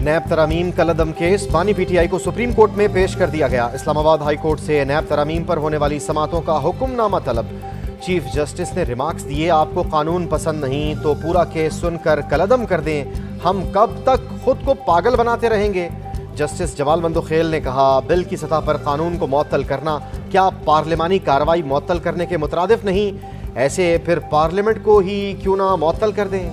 नैब तरामीम कलअदम case बानी PTI को supreme court में पेश कर दिया गया। इस्लामाबाद हाई कोर्ट से नैब तरामीम पर होने वाली समातों का हुक्मनामा तलब। चीफ जस्टिस ने रिमार्क्स दिए, आपको कानून पसंद नहीं तो पूरा केस सुनकर कलअदम कर दें, हम कब तक खुद को पागल बनाते रहेंगे। जस्टिस जमाल मंदोखेल ने कहा, बिल की सतह पर कानून को मुअत्तल करना क्या पार्लिमानी कार्रवाई मुअत्तल करने के मुतरादिफ नहीं? ऐसे फिर पार्लियामेंट को ही क्यों ना मुअत्तल कर दें।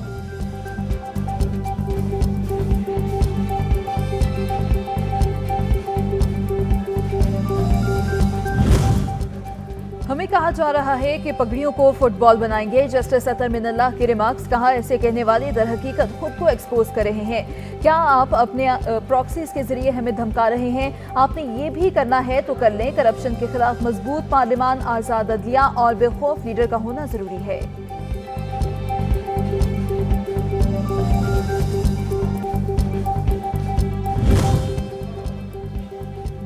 हमें कहा जा रहा है कि पगड़ियों को फुटबॉल बनाएंगे। जस्टिस अतर मिनल्लाह के रिमार्क्स, कहा ऐसे कहने वाले दर हकीकत खुद को एक्सपोज कर रहे हैं। क्या आप अपने प्रॉक्सीज के जरिए हमें धमका रहे हैं? आपने ये भी करना है तो कर लें। करप्शन के खिलाफ मजबूत पार्लियामान, आजाद अदलिया और बेखौफ लीडर का होना जरूरी है।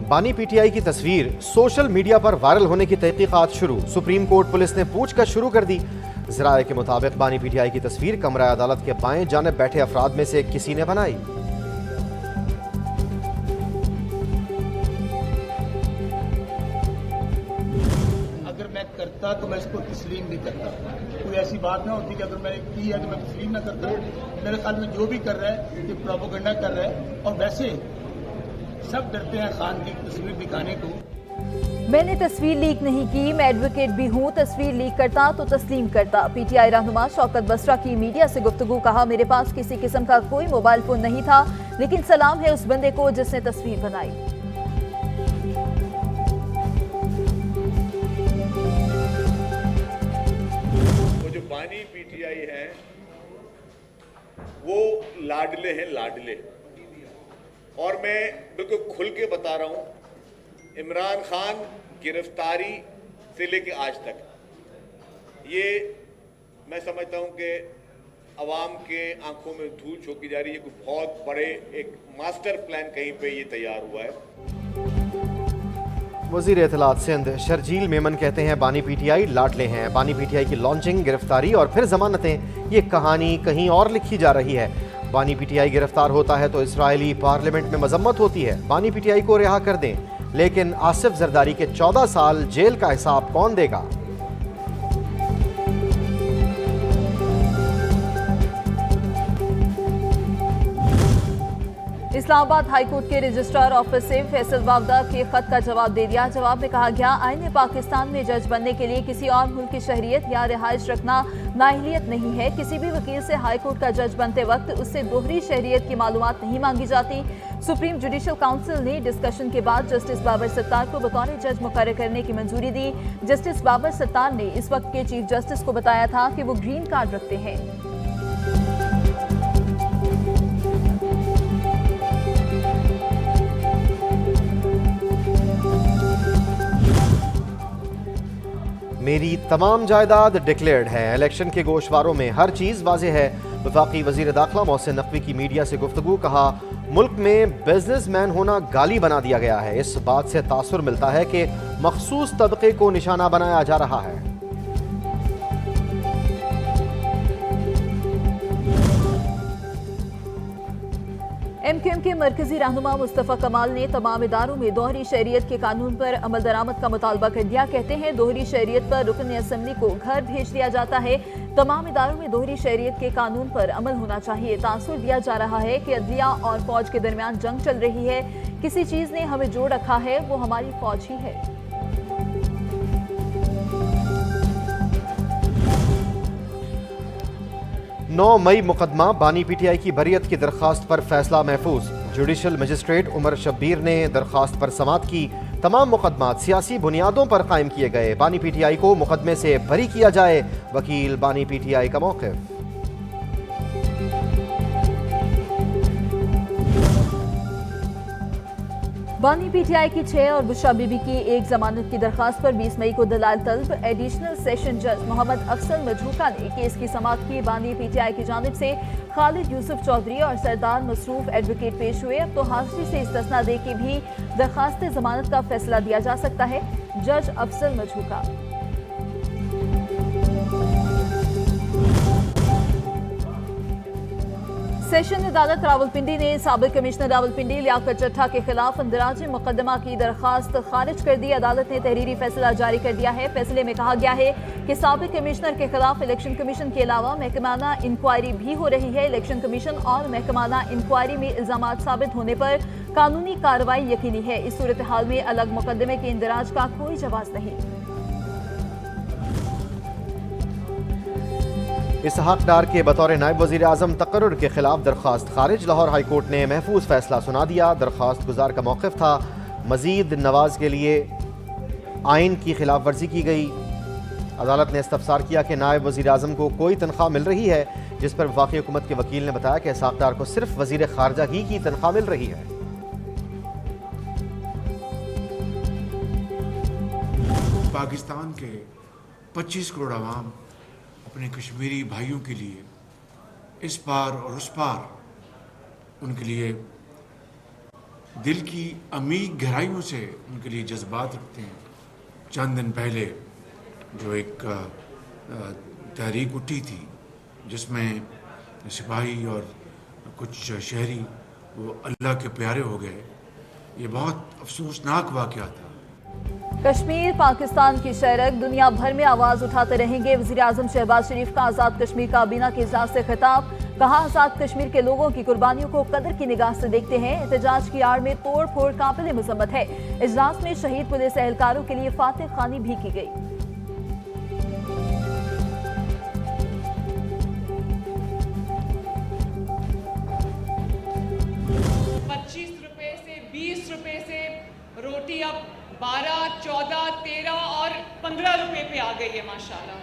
बानी पीटीआई की तस्वीर सोशल मीडिया पर वायरल होने की तहकीकात शुरू। सुप्रीम कोर्ट पुलिस ने पूछताछ शुरू कर दी। ज़राए के मुताबिक बानी पीटीआई की तस्वीर कमरा अदालत के बाएं जानिब बैठे अफराद में से किसी ने बनाई। अगर मैं करता तो मैं इसको तस्लीम नहीं करता। कोई ऐसी बात ना होती कि अगर मैंने की है तो मैं तस्लीम ना करता। मेरे ख्याल में जो भी कर रहा है ये प्रोपेगेंडा कर रहा है, और वैसे सब डरते हैं खान की तस्वीर दिखाने को। मैंने तस्वीर लीक नहीं की, मैं एडवोकेट भी हूँ। तस्वीर लीक करता तो तस्लीम करता। पीटीआई रहनुमा शौकत बसरा की मीडिया से गुफ्तगू, कहा मेरे पास किसी किस्म का कोई मोबाइल फोन नहीं था, लेकिन सलाम है उस बंदे को जिसने तस्वीर बनाई। वो जो बानी पीटीआई है वो लाडले हैं, लाडले। और मैं बिल्कुल खुल के बता रहा हूं, इमरान खान गिरफ्तारी से लेके आज तक ये मैं समझता हूं कि अवाम के आंखों में धूल झोंकी जा रही है। कोई बहुत बड़े एक मास्टर प्लान कहीं पे ये तैयार हुआ है। वजीर इत्तलात सिंध शर्जील मेमन कहते हैं, बानी पीटीआई लाडले हैं। बानी पीटीआई की लॉन्चिंग, गिरफ्तारी और फिर जमानतें, ये कहानी कहीं और लिखी जा रही है। बानी पीटीआई गिरफ्तार होता है तो इस्राइली पार्लियामेंट में मजम्मत होती है। बानी पीटीआई को रिहा कर दें, लेकिन आसिफ जरदारी के 14 साल जेल का हिसाब कौन देगा? इस्लामाबाद हाईकोर्ट के रजिस्ट्रार ऑफिस से फैसल वावदा के खत का जवाब दे दिया। जवाब में कहा गया, आईने पाकिस्तान में जज बनने के लिए किसी और मुल्क की शहरियत या रिहाइश रखना नाअहलियत नहीं है। किसी भी वकील से हाईकोर्ट का जज बनते वक्त उससे दोहरी शहरियत की मालूमात नहीं मांगी जाती। सुप्रीम जुडिशल काउंसिल ने डिस्कशन के बाद जस्टिस बाबर सत्तार को बतौर जज मुकर्रर करने की मंजूरी दी। जस्टिस बाबर सत्तार ने इस वक्त के चीफ जस्टिस को बताया था कि वो ग्रीन कार्ड रखते हैं। मेरी तमाम जायदाद डिक्लेयर्ड है। इलेक्शन के गोशवारों में हर चीज़ वाज़ेह है। वफाकी वज़ीर दाखिला मोहसिन नकवी की मीडिया से गुफ्तगू, कहा मुल्क में बिजनेसमैन होना गाली बना दिया गया है। इस बात से तासुर मिलता है कि मखसूस तबके को निशाना बनाया जा रहा है। एमक्यूएम के मरकजी रहनुमा मुस्तफ़ा कमाल ने तमाम इदारों में दोहरी शहरियत के कानून पर अमल दरामद का मुतालबा कर दिया। कहते हैं दोहरी शहरियत पर रुकन असम्बली को घर भेज दिया जाता है। तमाम इदारों में दोहरी शहरियत के कानून पर अमल होना चाहिए। तासुर दिया जा रहा है कि अदलिया और फौज के दरमियान जंग चल रही है। किसी चीज ने हमें जोड़ रखा है, वो हमारी फौज ही है। 9 मई मुकदमा, बानी पीटीआई की बरियत की दरख्वास्त पर फैसला महफूज। जुडिशल मजिस्ट्रेट उमर शब्बीर ने दरख्वास्त पर समाअत की। तमाम मुकदमात सियासी बुनियादों पर कायम किए गए। बानी पीटीआई को मुकदमे से बरी किया जाए, वकील बानी पीटीआई का मौक़िफ़। बानी पीटीआई की 6 और बुशरा बीबी की एक जमानत की दरखास्त पर 20 मई को दलाल तलब। एडिशनल सेशन जज मोहम्मद अफसल मजहूका ने केस की समाअत की। बानी पीटीआई की जानिब से खालिद यूसुफ चौधरी और सरदार मसरूफ एडवोकेट पेश हुए। अब तो हाजिरी से इस्तिस्ना दे के भी दरखास्त जमानत का फैसला दिया जा सकता है। जज अफसल मजहूका। सेशन अदालत रावलपिंडी ने साबिक कमिश्नर रावलपिंडी लियाकत चट्टा के खिलाफ इंदराजी मुकदमा की दरखास्त खारिज कर दी। अदालत ने तहरीरी फैसला जारी कर दिया है। फैसले में कहा गया है कि साबिक कमिश्नर के खिलाफ इलेक्शन कमीशन के अलावा महकमाना इंक्वायरी भी हो रही है। इलेक्शन कमीशन और महकमाना इंक्वायरी में इल्जामात साबित होने पर कानूनी कार्रवाई यकीनी है। इस सूरत हाल में अलग मुकदमे के इंदराज का कोई जवाब नहीं। इसहाक डार के बतौर नायब वज़ीर आज़म तकर्रुर के खिलाफ दरख्वास्त खारिज। लाहौर हाई कोर्ट ने महफूज फैसला सुना दिया। दरख्वास्त गुजार का मौक़िफ़ था मज़ीद नवाज के लिए आइन की खिलाफ वर्जी की गई। अदालत ने इस्तफसार किया कि नायब वज़ीर आज़म को कोई तनख्वाह मिल रही है, जिस पर वफाकी हुकूमत के वकील ने बताया कि इसहाक डार को सिर्फ वज़ीर ख़ारजा ही की तनख्वाह मिल रही है। पाकिस्तान के 25 करोड़ आवाम अपने कश्मीरी भाइयों के लिए इस पार और उस पार उनके लिए दिल की अमीर गहराइयों से उनके लिए जज्बात रखते हैं। चंद दिन पहले जो एक तहरीक उठी थी जिसमें सिपाही और कुछ शहरी वो अल्लाह के प्यारे हो गए, ये बहुत अफसोसनाक वाक़या था। कश्मीर पाकिस्तान की शहरक दुनिया भर में आवाज उठाते रहेंगे। वज़ीर आज़म शहबाज शरीफ का आज़ाद कश्मीर काबीना के इजलास से खिताब। कहा, आज़ाद कश्मीर के लोगों की कुर्बानियों को कदर की निगाह से देखते हैं। एहतजाज की आड़ में तोड़ फोड़ काबिल मज़म्मत है। इजलास में शहीद पुलिस एहलकारों के लिए फातिह खानी भी की गई। 25 रुपए से 20 रुपए से रोटी अब 12, 14, 13 और 15 रुपए पे आ गई है माशाल्लाह।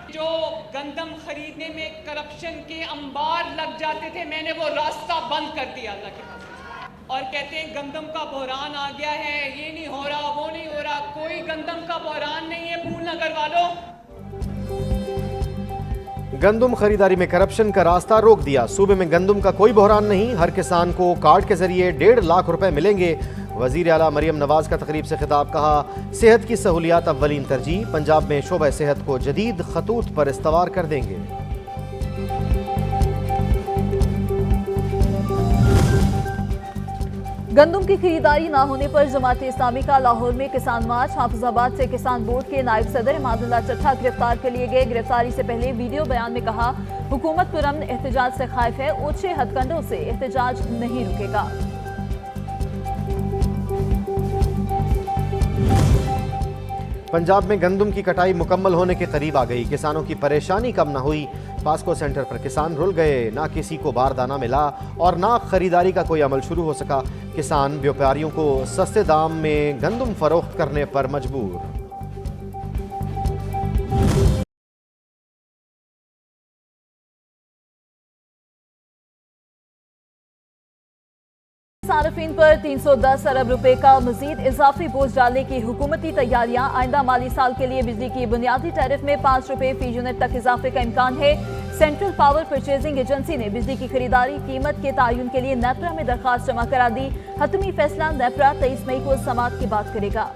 जो गंदम खरीदने में करप्शन के अंबार लग जाते थे, मैंने वो रास्ता बंद कर दिया अल्लाह के पास। और कहते हैं गंदम का बहरान आ गया है, ये नहीं हो रहा, वो नहीं हो रहा। कोई गंदम का बहरान नहीं है फूल नगर वालों। गंदम खरीदारी में करप्शन का रास्ता रोक दिया। सूबे में गंदम का कोई बहरान नहीं। हर किसान को कार्ड के जरिए 1.5 लाख रुपए मिलेंगे। वज़ीर आला मरियम नवाज का तकरीब से खिताब। कहा, सेहत की सहूलियात अव्वलीन तरजीह। पंजाब में शोबा सेहत को जदीद खतूत पर इस्तवार कर देंगे। गंदम की खरीदारी न होने पर जमात इस्लामी का लाहौर में किसान मार्च। हाफिजाबाद से किसान बोर्ड के नायब सदर इमादुल्लाह चट्टा गिरफ्तार कर लिए गए। गिरफ्तारी से पहले वीडियो बयान में कहा, हुकूमत पुरअमन एहतजाज से खाइफ है, ओछे हथकंडों से एहतजाज नहीं रुकेगा। पंजाब में गंदम की कटाई मुकम्मल होने के करीब आ गई। किसानों की परेशानी कम न हुई। पास्को सेंटर पर किसान रुल गए। ना किसी को बारदाना मिला और ना खरीदारी का कोई अमल शुरू हो सका। किसान व्यापारियों को सस्ते दाम में गंदम फरोख्त करने पर मजबूर। सार्फिन पर 310 अरब रुपए का मजीद इजाफी बोझ डालने की हुकूमती तैयारियां। आइंदा माली साल के लिए बिजली की बुनियादी टैरिफ में 5 रुपए फी यूनिट तक इजाफे का इम्कान है। सेंट्रल पावर परचेजिंग एजेंसी ने बिजली की खरीदारी कीमत के तयन के लिए नेपरा में दरखास्त जमा करा दी। हतमी फैसला नेपरा 23 मई को समाअत की बात करेगा।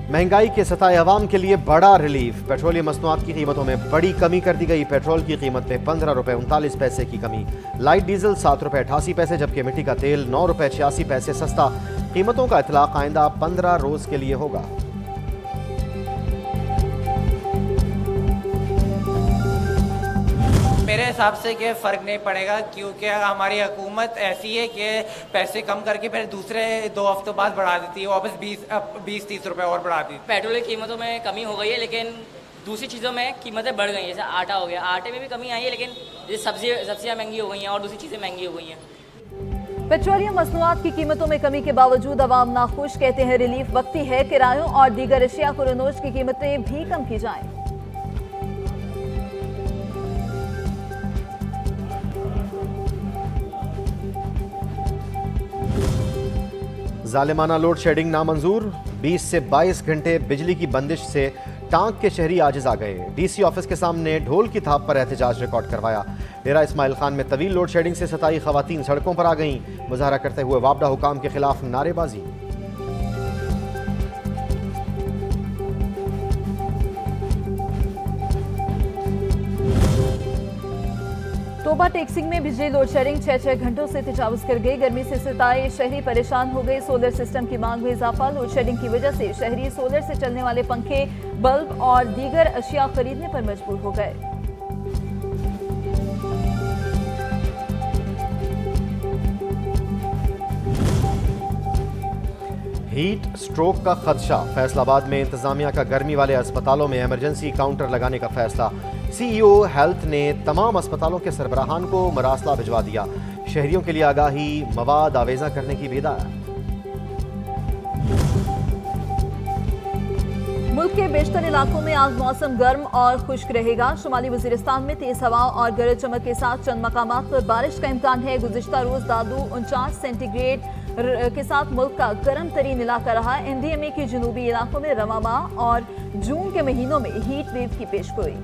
महंगाई के सताए अवाम के लिए बड़ा रिलीफ। पेट्रोलियम मसनूआत की कीमतों में बड़ी कमी कर दी गई। पेट्रोल की कीमत में 15 रुपए 39 पैसे की कमी। लाइट डीजल 7 रुपए 88 पैसे, जबकि मिट्टी का तेल 9 रुपए 86 पैसे सस्ता। कीमतों का इतलाक आइंदा 15 रोज के लिए होगा। मेरे हिसाब से कि फ़र्क नहीं पड़ेगा, क्योंकि हमारी हुकूमत ऐसी है कि पैसे कम करके फिर दूसरे 2 हफ्तों बाद बढ़ा देती है, वापस 20-30 रुपए और बढ़ा दी। पेट्रोल की कीमतों में कमी हो गई है, लेकिन दूसरी चीज़ों में कीमतें बढ़ गई हैं। जैसे आटा हो गया, आटे में भी कमी आई है, लेकिन जैसे सब्जियाँ महंगी हो गई हैं और दूसरी चीज़ें महंगी हो गई हैं। पेट्रोलियम मसनूआत की कीमतों में कमी के बावजूद अवाम नाखुश। कहते हैं रिलीफ वक्ती है। किरायों और दीगर अशिया खुरनोश की कीमतें भी कम की जाएं। जालिमाना लोड शेडिंग नामंजूर। 20 से 22 घंटे बिजली की बंदिश से टांक के शहरी आजिज आ गए। डीसी ऑफिस के सामने ढोल की थाप पर एहतजाज रिकॉर्ड करवाया। डेरा इस्माइल खान में तवील लोड शेडिंग से सताई खवातीन सड़कों पर आ गईं। मुजाहरा करते हुए वापडा हुकाम के खिलाफ नारेबाजी। तोबा टेक्सिंग में बिजली लोड शेडिंग 6 घंटों से तजावुज कर गई। गर्मी से सताए शहरी परेशान हो गए। सोलर सिस्टम की मांग में इजाफा। लोड शेडिंग की वजह से शहरी सोलर से चलने वाले पंखे, बल्ब और दीगर अशिया खरीदने पर मजबूर हो गए। हीट स्ट्रोक का खदशा। फैसलाबाद में इंतजामिया का गर्मी वाले अस्पतालों में इमरजेंसी काउंटर लगाने का फैसला। सीईओ हेल्थ ने तमाम अस्पतालों के सरबराहान को मरासला भिजवा दिया। शहरियों के लिए आगाही, मवाद आवेजा करने की हिदायत। मुल्क के बेशतर इलाकों में आज मौसम गर्म और खुश्क रहेगा। शुमाली वजीरिस्तान में तेज हवा और गरज चमक के साथ चंद मकामात पर बारिश का इम्कान है। गुज़िश्ता रोज दादू 49 सेंटीग्रेड के साथ मुल्क का गर्म तरीन इलाका रहा। NDMA के जनूबी इलाकों में रवा माह और जून के महीनों में हीट वेव की पेशगोई।